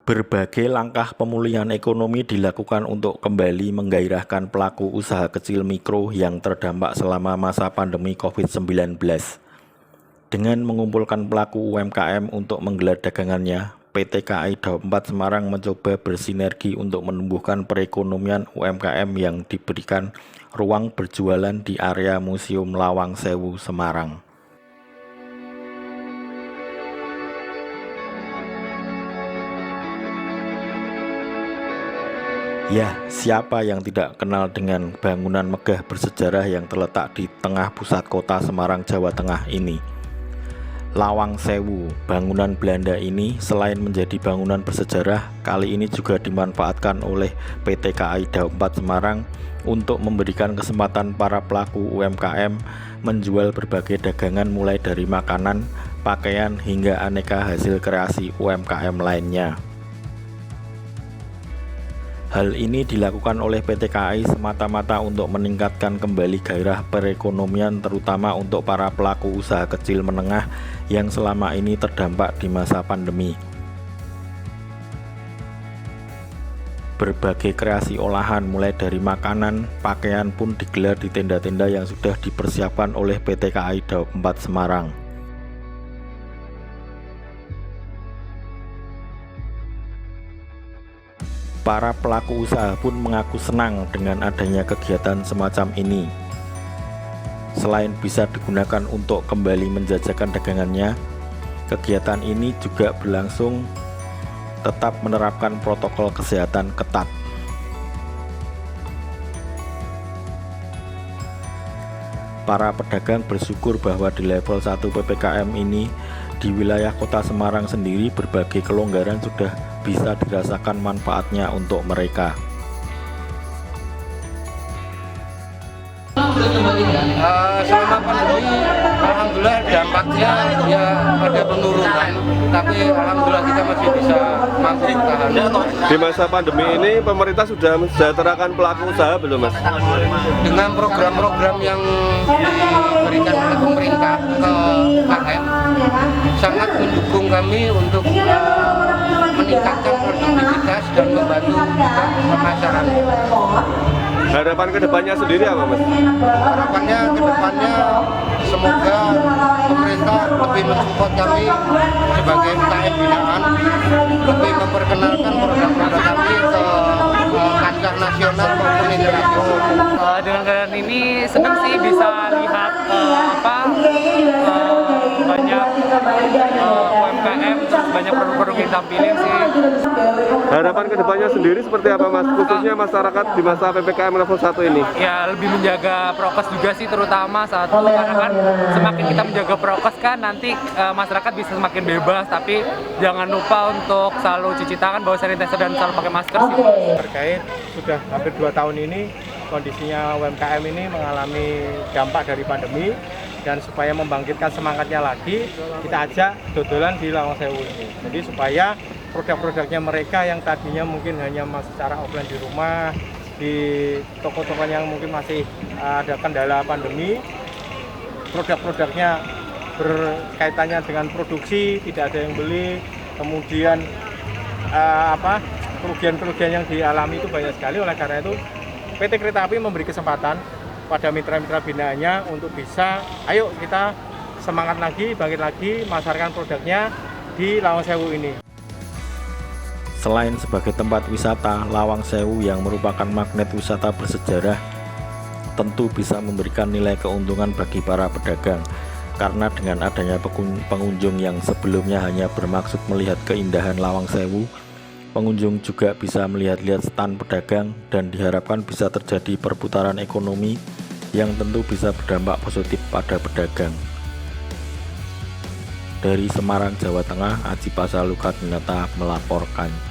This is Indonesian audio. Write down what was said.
Berbagai langkah pemulihan ekonomi dilakukan untuk kembali menggairahkan pelaku usaha kecil mikro yang terdampak selama masa pandemi COVID-19. Dengan mengumpulkan pelaku UMKM untuk menggelar dagangannya, PT KAI Daop 4 Semarang mencoba bersinergi untuk menumbuhkan perekonomian UMKM yang diberikan ruang berjualan di area Museum Lawang Sewu, Semarang. Ya, siapa yang tidak kenal dengan bangunan megah bersejarah yang terletak di tengah pusat kota Semarang, Jawa Tengah ini? Lawang Sewu, bangunan Belanda ini selain menjadi bangunan bersejarah, kali ini juga dimanfaatkan oleh PT KAI Daop 4 Semarang untuk memberikan kesempatan para pelaku UMKM menjual berbagai dagangan mulai dari makanan, pakaian, hingga aneka hasil kreasi UMKM lainnya. Hal ini dilakukan oleh PT KAI semata-mata untuk meningkatkan kembali gairah perekonomian terutama untuk para pelaku usaha kecil menengah yang selama ini terdampak di masa pandemi. Berbagai kreasi olahan mulai dari makanan, pakaian pun digelar di tenda-tenda yang sudah dipersiapkan oleh PT KAI Daop 4 Semarang. Para pelaku usaha pun mengaku senang dengan adanya kegiatan semacam ini. Selain bisa digunakan untuk kembali menjajakan dagangannya, kegiatan ini juga berlangsung tetap menerapkan protokol kesehatan ketat. Para pedagang bersyukur bahwa di level 1 PPKM ini di wilayah kota Semarang sendiri berbagai kelonggaran sudah bisa dirasakan manfaatnya untuk mereka. Selama pandemi, alhamdulillah dampaknya ya ada penurunan, tapi alhamdulillah kita masih bisa mampu bertahan. Di masa pandemi ini pemerintah sudah mensejahterakan pelaku usaha belum, Mas? Dengan program-program yang diberikan oleh pemerintah ke KM, sangat mendukung kami untuk meningkatkan produktivitas dan membantu pemasaran. Harapan kedepannya sendiri apa, Mas? Harapannya kedepannya semoga pemerintah lebih mensupport kami sebagai UKM binaan, lebih memperkenalkan produk-produk kami ke kancah nasional maupun internasional. Dengan keadaan ini senang sih bisa lihat banyak UMKM, terus banyak produk-produk yang tampilin sih. Harapan kedepannya sendiri seperti apa, Mas? Khususnya masyarakat di masa PPKM level 1 ini? Ya lebih menjaga prokes juga sih, terutama satu karena kan semakin kita menjaga prokes kan nanti masyarakat bisa semakin bebas, tapi jangan lupa untuk selalu cuci tangan, bawa sanitizer dan selalu pakai masker sih. Terkait sudah hampir 2 tahun ini kondisinya UMKM ini mengalami dampak dari pandemi, dan supaya membangkitkan semangatnya lagi kita ajak dodolan di Lawang Sewu ini. Jadi supaya produk-produknya mereka yang tadinya mungkin hanya secara offline di rumah, di toko-toko yang mungkin masih ada kendala pandemi, produk-produknya berkaitannya dengan produksi tidak ada yang beli, kemudian kerugian-kerugian yang dialami itu banyak sekali. Oleh karena itu PT Kereta Api memberi kesempatan pada mitra-mitra binaannya untuk bisa, ayo kita semangat lagi, bangkit lagi, masarkan produknya di Lawang Sewu ini. Selain sebagai tempat wisata, Lawang Sewu yang merupakan magnet wisata bersejarah tentu bisa memberikan nilai keuntungan bagi para pedagang, karena dengan adanya pengunjung yang sebelumnya hanya bermaksud melihat keindahan Lawang Sewu, pengunjung juga bisa melihat-lihat stand pedagang dan diharapkan bisa terjadi perputaran ekonomi yang tentu bisa berdampak positif pada pedagang. Dari Semarang, Jawa Tengah, Aji Pasaluka Dinata melaporkan.